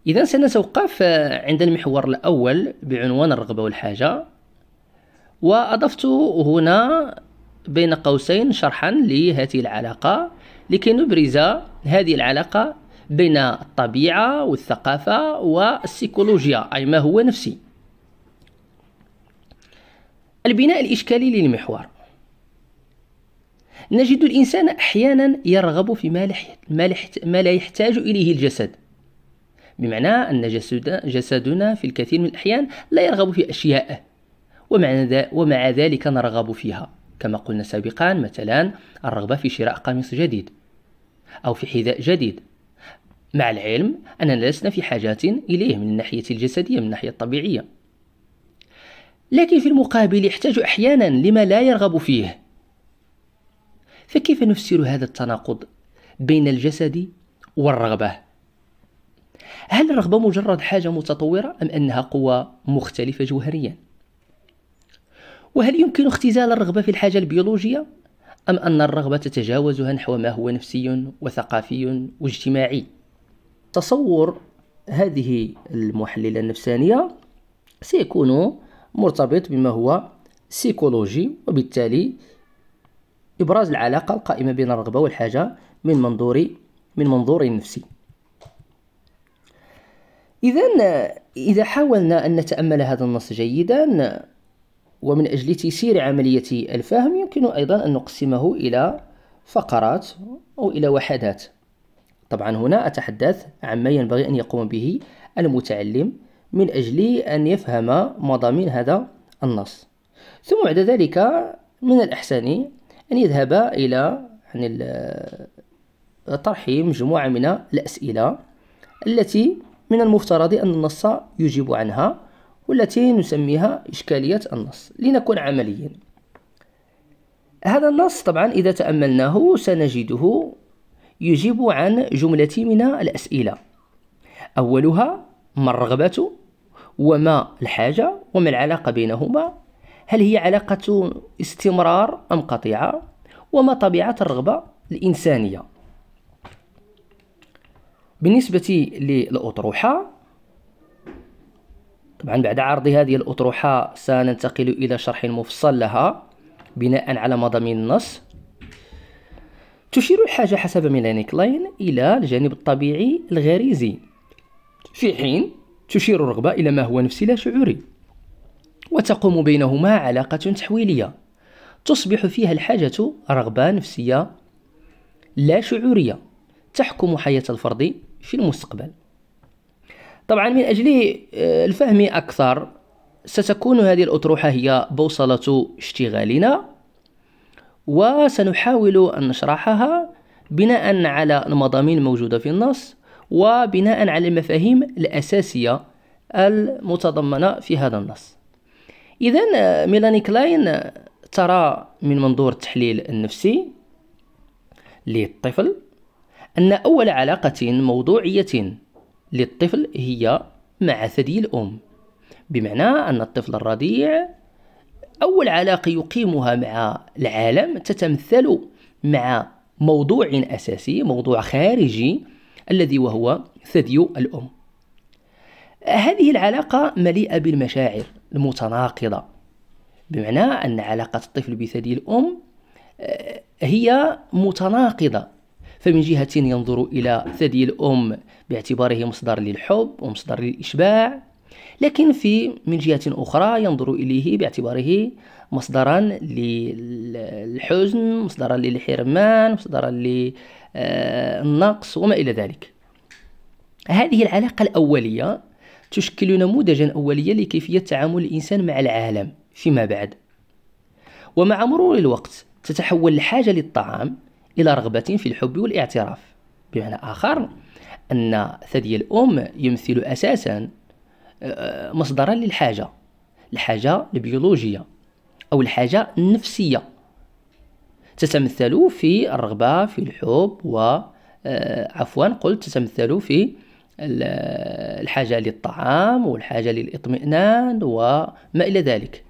إذا سنتوقف عند المحور الأول بعنوان الرغبة والحاجة، وأضفت هنا بين قوسين شرحا لهذه العلاقة لكي نبرز هذه العلاقة بين الطبيعة والثقافة والسيكولوجيا، أي ما هو نفسي. البناء الإشكالي للمحور. نجد الإنسان أحيانا يرغب في ما لا يحتاج إليه الجسد، بمعنى أن جسدنا في الكثير من الأحيان لا يرغب في أشياء، ومع ذلك نرغب فيها، كما قلنا سابقا، مثلا الرغبة في شراء قميص جديد أو في حذاء جديد، مع العلم أننا لسنا في حاجة إليه من الناحية الجسدية، من الناحية الطبيعية. لكن في المقابل يحتاج أحيانا لما لا يرغب فيه. فكيف نفسر هذا التناقض بين الجسد والرغبة؟ هل الرغبة مجرد حاجة متطورة أم أنها قوة مختلفة جوهريا؟ وهل يمكن اختزال الرغبة في الحاجة البيولوجية أم أن الرغبة تتجاوزها نحو ما هو نفسي وثقافي واجتماعي؟ تصور هذه المحللة النفسانية سيكون مرتبط بما هو سيكولوجي، وبالتالي إبراز العلاقة القائمة بين الرغبة والحاجة من منظور نفسي. إذا حاولنا أن نتأمل هذا النص جيدا، ومن أجل تيسير عملية الفهم يمكن أيضا أن نقسمه إلى فقرات أو إلى وحدات. طبعا هنا أتحدث عما ينبغي أن يقوم به المتعلم من أجل أن يفهم مضامين هذا النص، ثم بعد ذلك من الأحسن أن يذهب إلى طرح مجموعة من الأسئلة التي من المفترض أن النص يجيب عنها، والتي نسميها إشكالية النص، لنكون عمليين. هذا النص طبعا إذا تأملناه سنجده يجيب عن جملة من الأسئلة. أولها: ما الرغبة؟ وما الحاجة؟ وما العلاقة بينهما؟ هل هي علاقة استمرار أم قطيعة؟ وما طبيعة الرغبة الإنسانية؟ بالنسبة للأطروحة، طبعا بعد عرض هذه الأطروحة سننتقل إلى شرح مفصل لها بناء على مضامين النص. تشير الحاجة حسب ميلاني كلاين إلى الجانب الطبيعي الغريزي، في حين تشير الرغبة إلى ما هو نفسي لا شعوري، وتقوم بينهما علاقة تحويلية تصبح فيها الحاجة رغبة نفسية لا شعورية تحكم حياة الفرد في المستقبل. طبعا من أجل الفهم أكثر ستكون هذه الأطروحة هي بوصلة اشتغالنا، وسنحاول أن نشرحها بناء على المضامين الموجودة في النص وبناء على المفاهيم الأساسية المتضمنة في هذا النص. إذن ميلاني كلاين ترى من منظور التحليل النفسي للطفل أن أول علاقة موضوعية للطفل هي مع ثدي الأم، بمعنى أن الطفل الرضيع أول علاقة يقيمها مع العالم تتمثل مع موضوع أساسي، موضوع خارجي الذي وهو ثدي الأم. هذه العلاقة مليئة بالمشاعر المتناقضة، بمعنى أن علاقة الطفل بثدي الأم هي متناقضة، فمن جهة ينظر إلى ثدي الأم باعتباره مصدر للحب ومصدر للإشباع، لكن من جهة أخرى ينظر إليه باعتباره مصدرا للحزن، مصدرا للحرمان، مصدرا للنقص وما إلى ذلك. هذه العلاقة الأولية تشكل نموذجا أوليا لكيفية تعامل الإنسان مع العالم فيما بعد. ومع مرور الوقت تتحول الحاجة للطعام إلى رغبة في الحب والاعتراف، بمعنى آخر أن ثدي الأم يمثل أساسا مصدرا للحاجة، الحاجة البيولوجية أو الحاجة النفسية، تتمثل في الرغبة في الحب تتمثل في الحاجة للطعام والحاجة للإطمئنان وما إلى ذلك.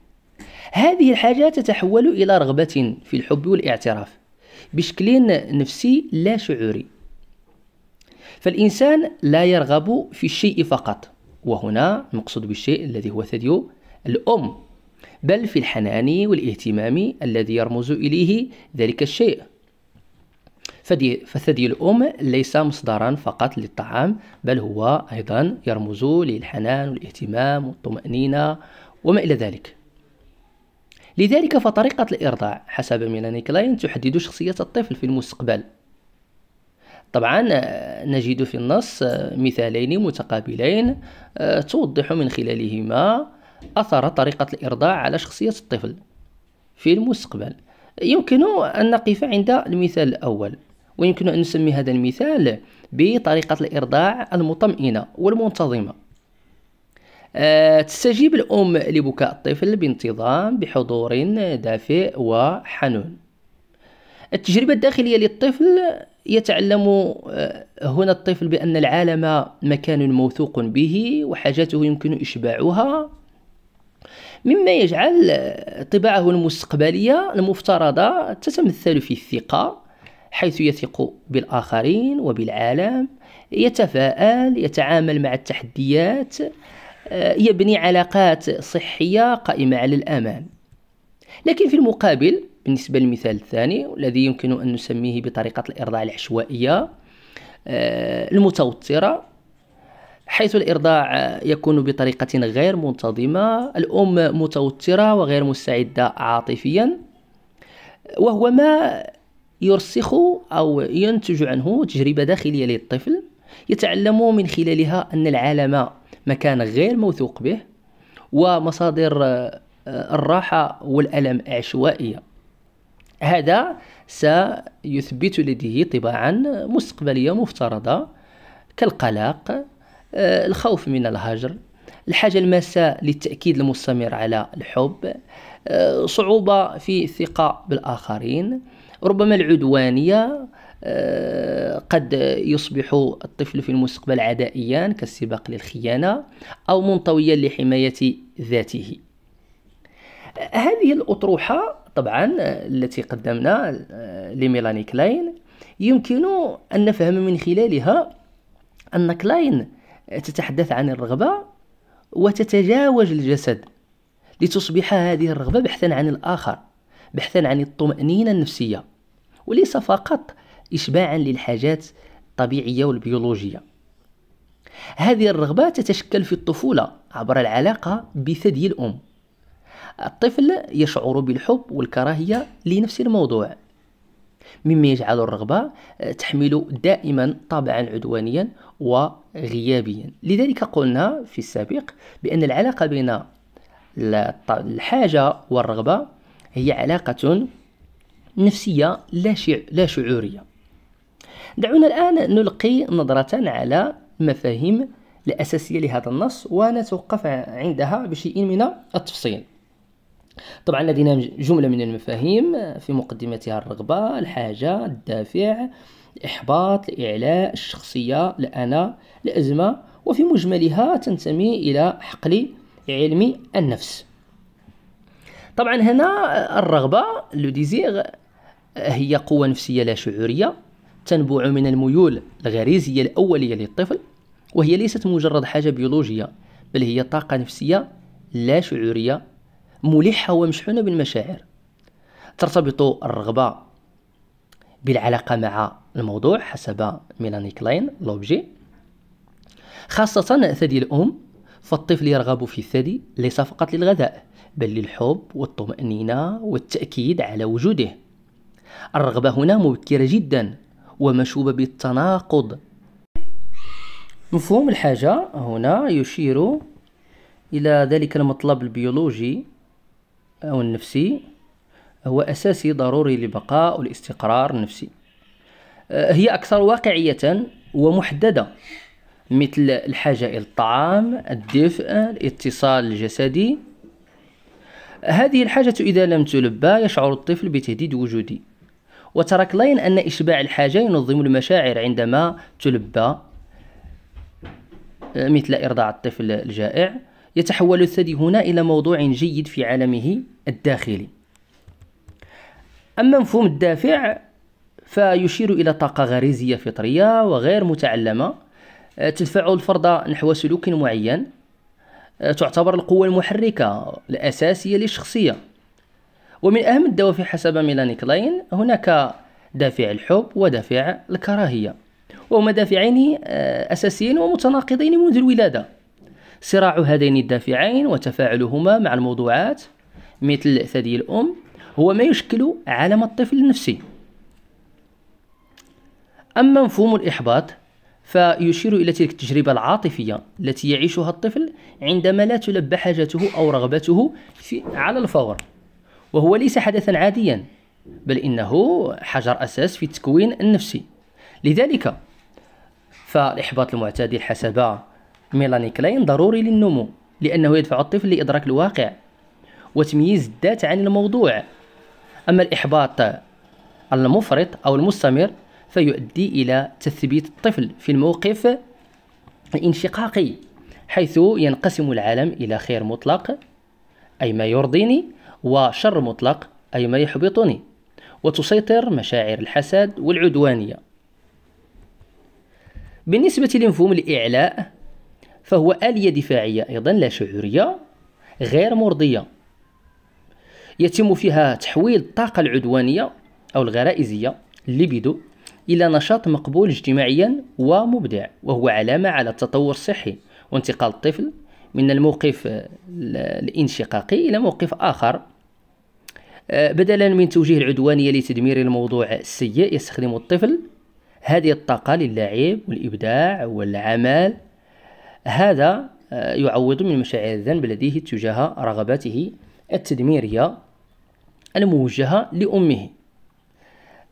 هذه الحاجة تتحول إلى رغبة في الحب والاعتراف بشكل نفسي لا شعوري. فالإنسان لا يرغب في الشيء فقط، وهنا المقصود بالشيء الذي هو ثدي الأم، بل في الحنان والاهتمام الذي يرمز إليه ذلك الشيء. فثدي الأم ليس مصدرا فقط للطعام، بل هو أيضا يرمز للحنان والاهتمام والطمأنينة وما إلى ذلك. لذلك فطريقة الإرضاع حسب ميلاني كلاين تحدد شخصية الطفل في المستقبل. طبعا نجد في النص مثالين متقابلين توضح من خلالهما أثر طريقة الإرضاع على شخصية الطفل في المستقبل. يمكن أن نقف عند المثال الأول، ويمكن أن نسمي هذا المثال بطريقة الإرضاع المطمئنة والمنتظمة. تستجيب الأم لبكاء الطفل بانتظام بحضور دافئ وحنون. التجربة الداخلية للطفل يتعلم هنا الطفل بأن العالم مكان موثوق به وحاجاته يمكن إشباعها، مما يجعل طباعه المستقبلية المفترضة تتمثل في الثقة، حيث يثق بالآخرين وبالعالم، يتفاءل، يتعامل مع التحديات، يبني علاقات صحية قائمة على الأمان. لكن في المقابل بالنسبة للمثال الثاني الذي يمكن أن نسميه بطريقة الإرضاع العشوائية المتوترة، حيث الإرضاع يكون بطريقة غير منتظمة، الأم متوترة وغير مستعدة عاطفيا، وهو ما يرسخ أو ينتج عنه تجربة داخلية للطفل يتعلم من خلالها أن العالم مكان غير موثوق به، ومصادر الراحة والألم عشوائية. هذا سيثبت لديه طباعا مستقبلية مفترضة كالقلق، الخوف من الهجر، الحاجة الماسة للتأكيد المستمر على الحب، صعوبة في الثقة بالآخرين، ربما العدوانية. قد يصبح الطفل في المستقبل عدائيا كالسباق للخيانة أو منطويا لحماية ذاته. هذه الأطروحة طبعا التي قدمنا لميلاني كلاين يمكن أن نفهم من خلالها أن كلاين تتحدث عن الرغبة وتتجاوز الجسد لتصبح هذه الرغبة بحثا عن الآخر، بحثا عن الطمأنينة النفسية، وليس فقط إشباعا للحاجات الطبيعية والبيولوجية. هذه الرغبة تتشكل في الطفولة عبر العلاقة بثدي الأم. الطفل يشعر بالحب والكراهية لنفس الموضوع، مما يجعل الرغبة تحمل دائما طابعا عدوانيا وغيابيا. لذلك قلنا في السابق بأن العلاقة بين الحاجة والرغبة هي علاقة نفسية لا شعورية. دعونا الآن نلقي نظرة على المفاهيم الأساسية لهذا النص ونتوقف عندها بشيء من التفصيل. طبعا لدينا جملة من المفاهيم في مقدمتها: الرغبة، الحاجة، الدافع، الإحباط، الإعلاء، الشخصية، الأنا، الأزمة، وفي مجملها تنتمي إلى حقل علم النفس. طبعا هنا الرغبة لو ديزير هي قوة نفسية لا شعورية تنبع من الميول الغريزية الأولية للطفل، وهي ليست مجرد حاجة بيولوجية، بل هي طاقة نفسية لا شعورية ملحة ومشحونة بالمشاعر. ترتبط الرغبة بالعلاقة مع الموضوع حسب ميلاني كلاين لوبجي، خاصة ثدي الأم، فالطفل يرغب في الثدي ليس فقط للغذاء بل للحب والطمأنينة والتأكيد على وجوده. الرغبة هنا مبكرة جدا ومشوبة بالتناقض. مفهوم الحاجة هنا يشير إلى ذلك المطلب البيولوجي أو النفسي، هو أساسي ضروري للبقاء والاستقرار النفسي. هي أكثر واقعية ومحددة، مثل الحاجة إلى الطعام، الدفء، الاتصال الجسدي. هذه الحاجة إذا لم تلبى يشعر الطفل بتهديد وجودي. وترى كلاين أن إشباع الحاجة ينظم المشاعر عندما تلبى، مثل إرضاع الطفل الجائع. يتحول الثدي هنا إلى موضوع جيد في عالمه الداخلي. أما مفهوم الدافع فيشير إلى طاقة غريزية فطرية وغير متعلمة تدفع الفرد نحو سلوك معين. تعتبر القوة المحركة الأساسية للشخصية. ومن أهم الدوافع حسب ميلاني كلاين هناك دافع الحب ودافع الكراهية، وهما دافعين أساسيين ومتناقضين منذ الولادة. صراع هذين الدافعين وتفاعلهما مع الموضوعات مثل ثدي الأم هو ما يشكل عالم الطفل النفسي. أما مفهوم الإحباط فيشير إلى تلك التجربة العاطفية التي يعيشها الطفل عندما لا تلبى حاجته أو رغبته على الفور، وهو ليس حدثا عاديا بل إنه حجر أساس في التكوين النفسي. لذلك فالإحباط المعتدل حسب ميلاني كلاين ضروري للنمو، لأنه يدفع الطفل لإدراك الواقع وتمييز الذات عن الموضوع. أما الإحباط المفرط أو المستمر فيؤدي إلى تثبيت الطفل في الموقف الانشقاقي، حيث ينقسم العالم إلى خير مطلق أي ما يرضيني، وشر مطلق أي ما يحبطني، وتسيطر مشاعر الحسد والعدوانية. بالنسبة لمفهوم الإعلاء فهو آلية دفاعية أيضا لا شعورية غير مرضية، يتم فيها تحويل الطاقة العدوانية أو الغرائزية الليبيدو إلى نشاط مقبول اجتماعيا ومبدع، وهو علامة على التطور الصحي وانتقال الطفل من الموقف الانشقاقي إلى موقف آخر. بدلا من توجيه العدوانية لتدمير الموضوع السيء، يستخدم الطفل هذه الطاقة للعب والإبداع والعمل. هذا يعوض من مشاعر الذنب لديه تجاه رغباته التدميرية الموجهة لأمه.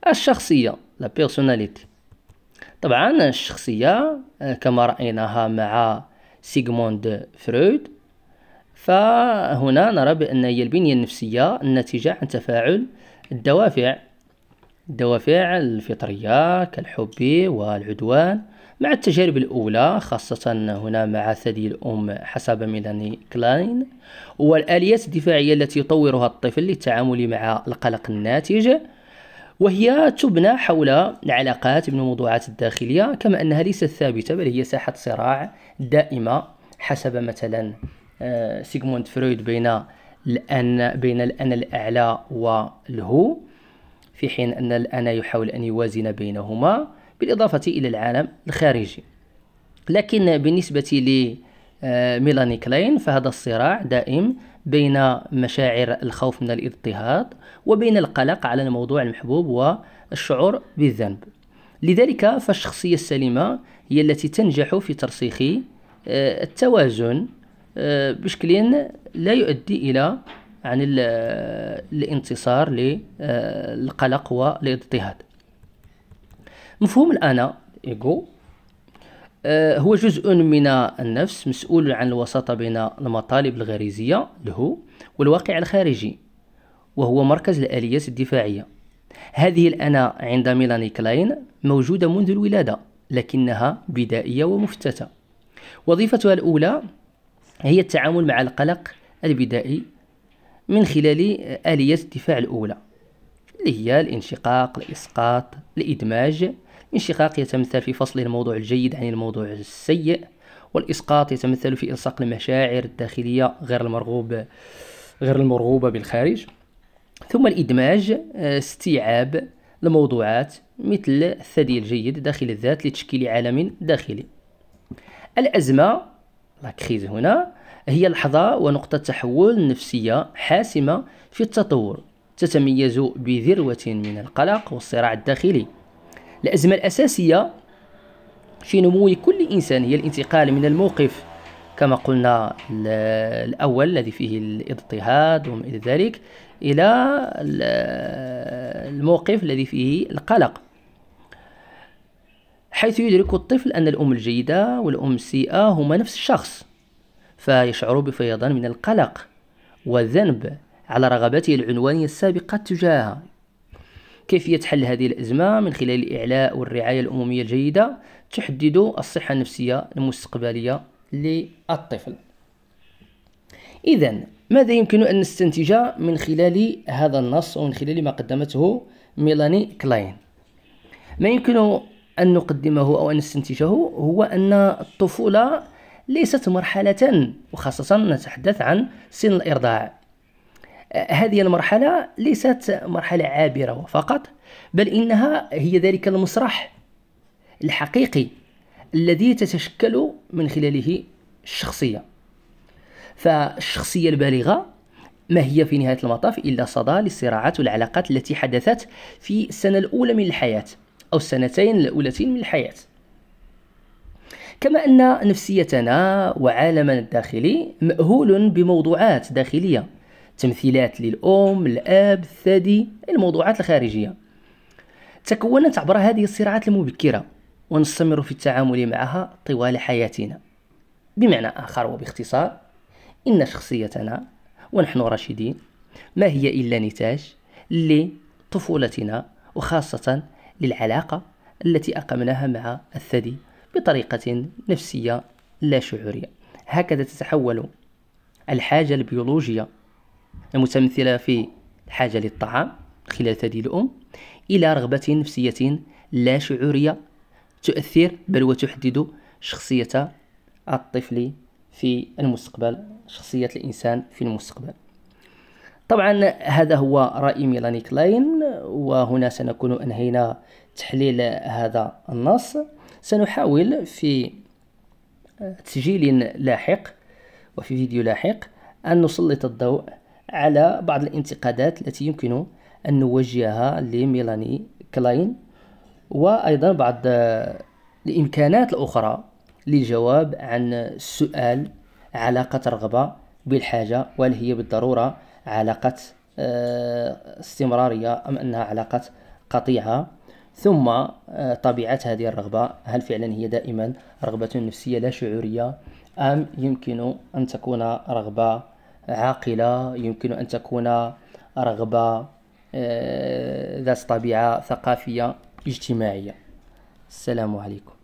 الشخصية la personnalité. طبعا الشخصية كما رأيناها مع سيغموند فرويد، فهنا نرى بأن هي البنية النفسية الناتجة عن تفاعل الدوافع الفطرية كالحب والعدوان مع التجارب الأولى، خاصة هنا مع ثدي الأم حسب ميلاني كلاين، والآليات الدفاعية التي يطورها الطفل للتعامل مع القلق الناتج، وهي تبنى حول العلاقات بين الموضوعات الداخلية، كما أنها ليست ثابتة بل هي ساحة صراع دائمة حسب مثلا سيغموند فرويد بين الأنا الأعلى والهو، في حين أن الأنا يحاول أن يوازن بينهما بالإضافة إلى العالم الخارجي. لكن بالنسبة لميلاني كلاين فهذا الصراع دائم بين مشاعر الخوف من الاضطهاد وبين القلق على الموضوع المحبوب والشعور بالذنب. لذلك فالشخصية السليمة هي التي تنجح في ترسيخ التوازن بشكل لا يؤدي إلى عن الانتصار للقلق والاضطهاد. مفهوم الأنا إيجو هو جزء من النفس مسؤول عن الوساطة بين المطالب الغريزية له والواقع الخارجي، وهو مركز الآليات الدفاعية. هذه الأنا عند ميلاني كلاين موجودة منذ الولادة، لكنها بدائية ومفتتة. وظيفتها الأولى هي التعامل مع القلق البدائي من خلال آليات الدفاع الأولى، اللي هي الانشقاق، الإسقاط، الإدماج. الانشقاق يتمثل في فصل الموضوع الجيد عن الموضوع السيء، والإسقاط يتمثل في إلصاق المشاعر الداخلية غير المرغوبة بالخارج. ثم الإدماج استيعاب الموضوعات مثل الثدي الجيد داخل الذات لتشكيل عالم داخلي. الأزمة لا كريز هنا هي لحظة ونقطة تحول نفسية حاسمة في التطور، تتميز بذروة من القلق والصراع الداخلي. الأزمة الأساسية في نمو كل إنسان هي الانتقال من الموقف كما قلنا الأول الذي فيه الاضطهاد وما إلى ذلك إلى الموقف الذي فيه القلق، حيث يدرك الطفل أن الأم الجيدة والأم السيئة هما نفس الشخص، فيشعر بفيضان من القلق والذنب على رغبته العنوانية السابقة تجاهها. كيفية حل هذه الأزمة من خلال الإعلاء والرعاية الأمومية الجيدة تحدد الصحة النفسية المستقبلية للطفل. إذن ماذا يمكن أن نستنتج من خلال هذا النص ومن خلال ما قدمته ميلاني كلاين؟ ما يمكن أن نقدمه أو أن نستنتجه هو أن الطفولة ليست مرحلة، وخاصة نتحدث عن سن الإرضاع. هذه المرحلة ليست مرحلة عابرة فقط، بل إنها هي ذلك المسرح الحقيقي الذي تتشكل من خلاله الشخصية. فالشخصية البالغة ما هي في نهاية المطاف إلا صدى للصراعات والعلاقات التي حدثت في السنة الأولى من الحياة أو السنتين الأولتين من الحياة. كما أن نفسيتنا وعالمنا الداخلي مأهول بموضوعات داخلية، تمثيلات للأم، الأب، الثدي، الموضوعات الخارجية تكونت عبر هذه الصراعات المبكرة، ونستمر في التعامل معها طوال حياتنا. بمعنى آخر وباختصار، إن شخصيتنا ونحن راشدين ما هي إلا نتاج لطفولتنا، وخاصة للعلاقة التي أقمناها مع الثدي بطريقة نفسية لا شعورية. هكذا تتحول الحاجة البيولوجية المتمثلة في الحاجة للطعام خلال ثدي الأم إلى رغبة نفسية لا شعورية تؤثر بل وتحدد شخصية الطفل في المستقبل، شخصية الإنسان في المستقبل. طبعا هذا هو رأي ميلاني كلاين، وهنا سنكون أنهينا تحليل هذا النص. سنحاول في تسجيل لاحق وفي فيديو لاحق أن نسلط الضوء على بعض الانتقادات التي يمكن أن نوجهها لميلاني كلاين، وأيضا بعض الإمكانات الأخرى للجواب عن السؤال: علاقة الرغبة بالحاجة، وهل هي بالضرورة علاقة استمرارية أم أنها علاقة قطيعة؟ ثم طبيعة هذه الرغبة، هل فعلا هي دائما رغبة نفسية لا شعورية، أم يمكن أن تكون رغبة عاقلة، يمكن أن تكون رغبة ذات طبيعة ثقافية اجتماعية؟ السلام عليكم.